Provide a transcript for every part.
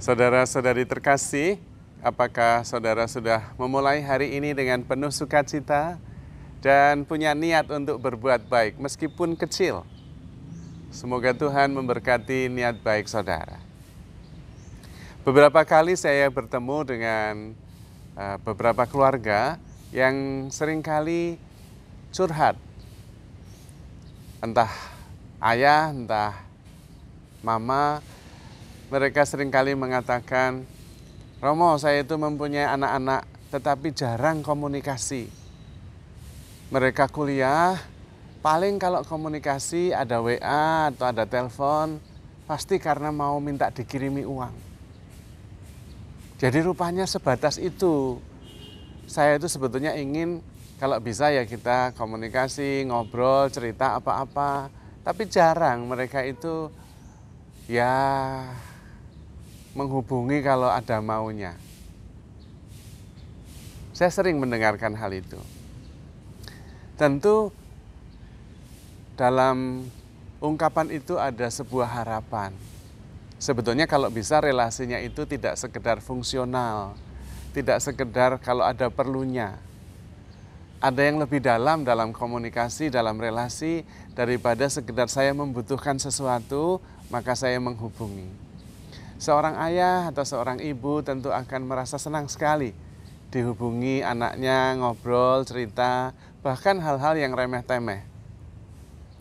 Saudara-saudari terkasih, apakah saudara sudah memulai hari ini dengan penuh sukacita dan punya niat untuk berbuat baik meskipun kecil? Semoga Tuhan memberkati niat baik saudara. Beberapa kali saya bertemu dengan beberapa keluarga yang seringkali curhat. Entah ayah, entah mama, mereka seringkali mengatakan, Romo, saya itu mempunyai anak-anak tetapi jarang komunikasi. Mereka kuliah, paling kalau komunikasi ada WA atau ada telepon, pasti karena mau minta dikirimi uang. Jadi rupanya sebatas itu. Saya itu sebetulnya ingin kalau bisa ya kita komunikasi, ngobrol, cerita apa-apa. Tapi jarang mereka itu ya menghubungi kalau ada maunya. Saya sering mendengarkan hal itu. Tentu dalam ungkapan itu ada sebuah harapan. Sebetulnya kalau bisa relasinya itu tidak sekedar fungsional, tidak sekedar kalau ada perlunya. Ada yang lebih dalam komunikasi, dalam relasi, daripada sekedar saya membutuhkan sesuatu, maka saya menghubungi. Seorang ayah atau seorang ibu tentu akan merasa senang sekali dihubungi anaknya, ngobrol, cerita, bahkan hal-hal yang remeh-temeh.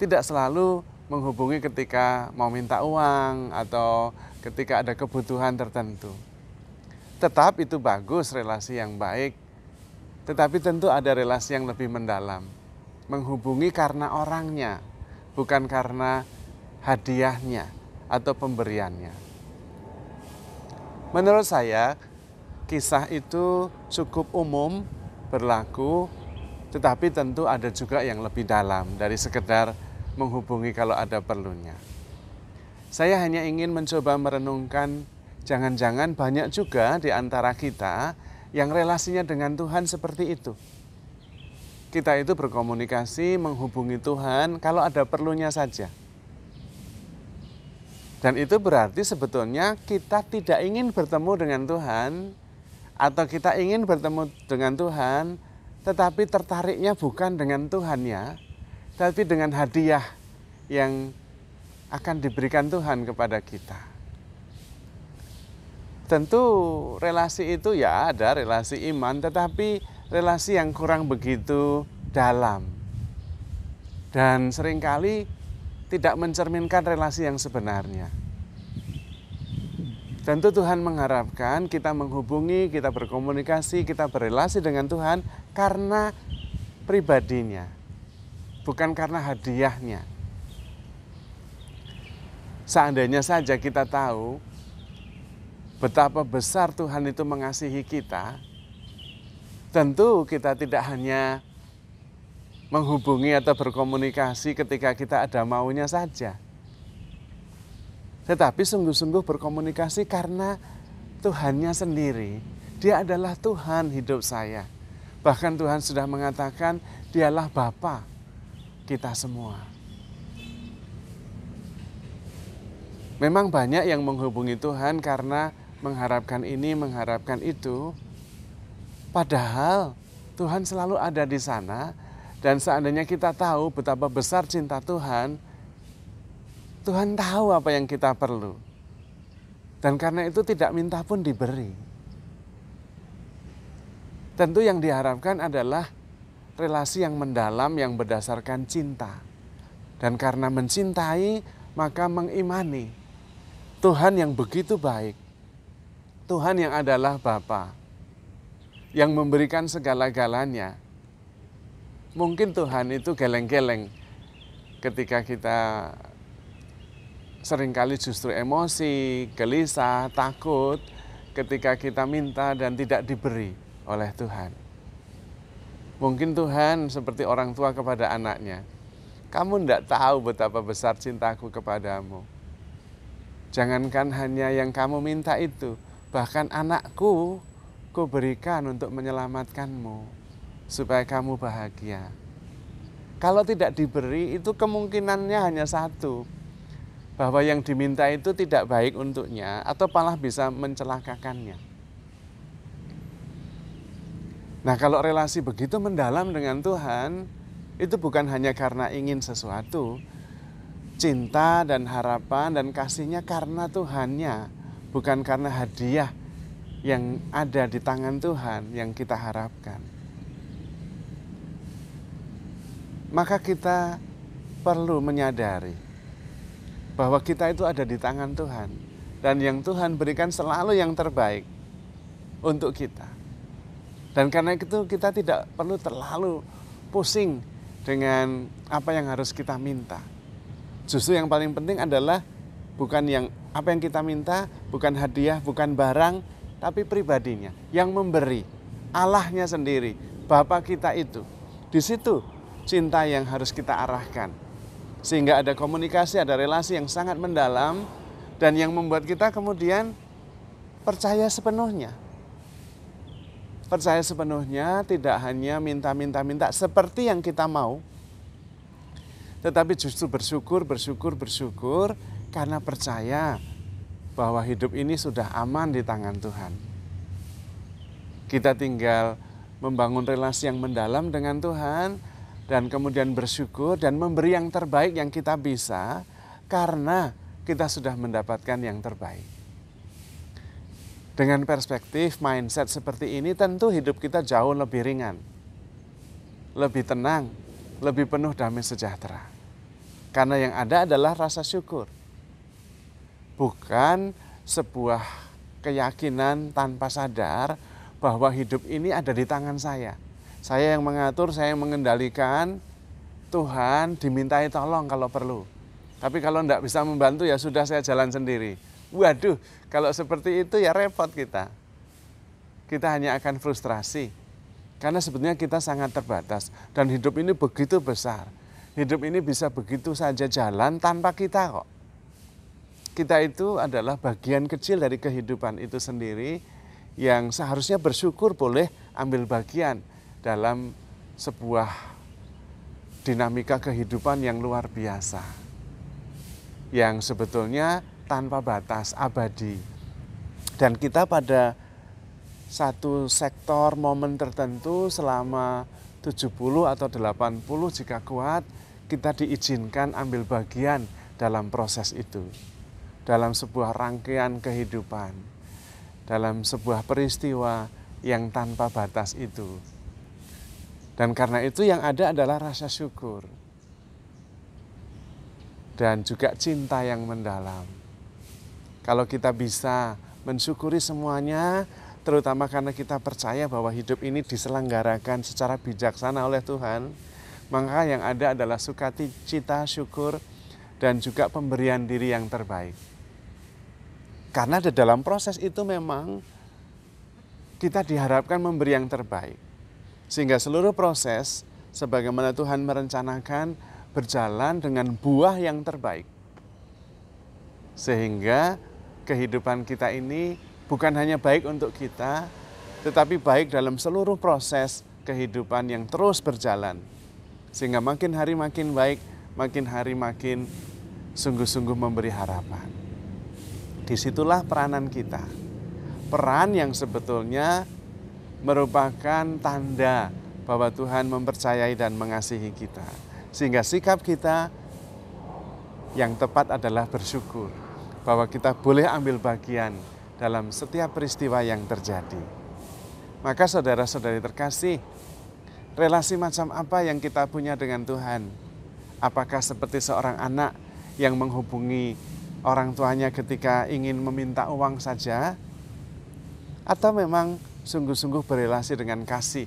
Tidak selalu menghubungi ketika mau minta uang atau ketika ada kebutuhan tertentu. Tetap itu bagus, relasi yang baik, tetapi tentu ada relasi yang lebih mendalam. Menghubungi karena orangnya, bukan karena hadiahnya atau pemberiannya. Menurut saya, kisah itu cukup umum, berlaku, tetapi tentu ada juga yang lebih dalam dari sekedar menghubungi kalau ada perlunya. Saya hanya ingin mencoba merenungkan, jangan-jangan banyak juga di antara kita yang relasinya dengan Tuhan seperti itu. Kita itu berkomunikasi, menghubungi Tuhan kalau ada perlunya saja. Dan itu berarti sebetulnya kita tidak ingin bertemu dengan Tuhan, atau kita ingin bertemu dengan Tuhan, tetapi tertariknya bukan dengan Tuhannya, tapi dengan hadiah yang akan diberikan Tuhan kepada kita. Tentu relasi itu ya ada relasi iman, tetapi relasi yang kurang begitu dalam. Dan seringkali tidak mencerminkan relasi yang sebenarnya. Tentu Tuhan mengharapkan kita menghubungi, kita berkomunikasi, kita berelasi dengan Tuhan karena pribadinya, bukan karena hadiahnya. Seandainya saja kita tahu betapa besar Tuhan itu mengasihi kita, tentu kita tidak hanya menghubungi atau berkomunikasi ketika kita ada maunya saja. Tetapi sungguh-sungguh berkomunikasi karena Tuhannya sendiri. Dia adalah Tuhan hidup saya. Bahkan Tuhan sudah mengatakan Dialah Bapa kita semua. Memang banyak yang menghubungi Tuhan karena mengharapkan ini, mengharapkan itu. Padahal Tuhan selalu ada di sana. Dan seandainya kita tahu betapa besar cinta Tuhan, Tuhan tahu apa yang kita perlu. Dan karena itu tidak minta pun diberi. Tentu yang diharapkan adalah relasi yang mendalam yang berdasarkan cinta. Dan karena mencintai, maka mengimani Tuhan yang begitu baik. Tuhan yang adalah Bapa, yang memberikan segala-galanya. Mungkin Tuhan itu geleng-geleng ketika kita seringkali justru emosi, gelisah, takut ketika kita minta dan tidak diberi oleh Tuhan. Mungkin Tuhan seperti orang tua kepada anaknya, kamu tidak tahu betapa besar cintaku kepadamu. Jangankan hanya yang kamu minta itu, bahkan anakku ku berikan untuk menyelamatkanmu, supaya kamu bahagia. Kalau tidak diberi itu kemungkinannya hanya satu, bahwa yang diminta itu tidak baik untuknya atau malah bisa mencelakakannya. Nah, kalau relasi begitu mendalam dengan Tuhan, itu bukan hanya karena ingin sesuatu, cinta dan harapan dan kasihnya karena Tuhannya, bukan karena hadiah yang ada di tangan Tuhan yang kita harapkan. Maka kita perlu menyadari bahwa kita itu ada di tangan Tuhan. Dan yang Tuhan berikan selalu yang terbaik untuk kita. Dan karena itu kita tidak perlu terlalu pusing dengan apa yang harus kita minta. Justru yang paling penting adalah bukan yang apa yang kita minta, bukan hadiah, bukan barang, tapi pribadinya, yang memberi, Allahnya sendiri, Bapa kita itu. Di situ cinta yang harus kita arahkan. Sehingga ada komunikasi, ada relasi yang sangat mendalam dan yang membuat kita kemudian percaya sepenuhnya. Percaya sepenuhnya, tidak hanya minta seperti yang kita mau, tetapi justru bersyukur karena percaya bahwa hidup ini sudah aman di tangan Tuhan. Kita tinggal membangun relasi yang mendalam dengan Tuhan dan kemudian bersyukur dan memberi yang terbaik yang kita bisa karena kita sudah mendapatkan yang terbaik. Dengan perspektif mindset seperti ini tentu hidup kita jauh lebih ringan, lebih tenang, lebih penuh damai sejahtera. Karena yang ada adalah rasa syukur. Bukan sebuah keyakinan tanpa sadar bahwa hidup ini ada di tangan saya. Saya yang mengatur, saya yang mengendalikan, Tuhan dimintai tolong kalau perlu. Tapi kalau tidak bisa membantu ya sudah saya jalan sendiri. Waduh, kalau seperti itu ya repot kita. Kita hanya akan frustrasi. Karena sebetulnya kita sangat terbatas dan hidup ini begitu besar. Hidup ini bisa begitu saja jalan tanpa kita kok. Kita itu adalah bagian kecil dari kehidupan itu sendiri yang seharusnya bersyukur boleh ambil bagian dalam sebuah dinamika kehidupan yang luar biasa. Yang sebetulnya tanpa batas, abadi. Dan kita pada satu sektor momen tertentu selama 70 atau 80 jika kuat, kita diizinkan ambil bagian dalam proses itu. Dalam sebuah rangkaian kehidupan, dalam sebuah peristiwa yang tanpa batas itu. Dan karena itu yang ada adalah rasa syukur. Dan juga cinta yang mendalam. Kalau kita bisa mensyukuri semuanya, terutama karena kita percaya bahwa hidup ini diselenggarakan secara bijaksana oleh Tuhan, maka yang ada adalah sukacita, syukur, dan juga pemberian diri yang terbaik. Karena di dalam proses itu memang kita diharapkan memberi yang terbaik. Sehingga seluruh proses sebagaimana Tuhan merencanakan berjalan dengan buah yang terbaik. Sehingga kehidupan kita ini bukan hanya baik untuk kita, tetapi baik dalam seluruh proses kehidupan yang terus berjalan. Sehingga makin hari makin baik, makin hari makin sungguh-sungguh memberi harapan. Disitulah peranan kita. Peran yang sebetulnya merupakan tanda bahwa Tuhan mempercayai dan mengasihi kita. Sehingga sikap kita yang tepat adalah bersyukur bahwa kita boleh ambil bagian dalam setiap peristiwa yang terjadi. Maka saudara-saudari terkasih, relasi macam apa yang kita punya dengan Tuhan? Apakah seperti seorang anak yang menghubungi orang tuanya ketika ingin meminta uang saja? Atau memang sungguh-sungguh berelasi dengan kasih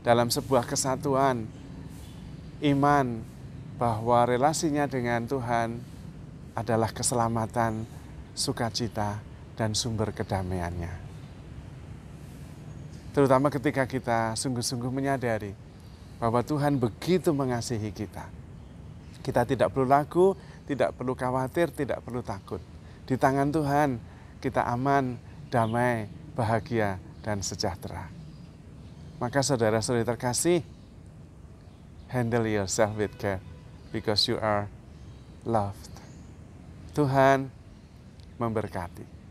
dalam sebuah kesatuan iman bahwa relasinya dengan Tuhan adalah keselamatan, sukacita, dan sumber kedamaiannya. Terutama ketika kita sungguh-sungguh menyadari bahwa Tuhan begitu mengasihi kita. Kita tidak perlu ragu, tidak perlu khawatir, tidak perlu takut. Di tangan Tuhan kita aman, damai, bahagia, dan sejahtera. Maka saudara-saudari terkasih, handle yourself with care because you are loved. Tuhan memberkati.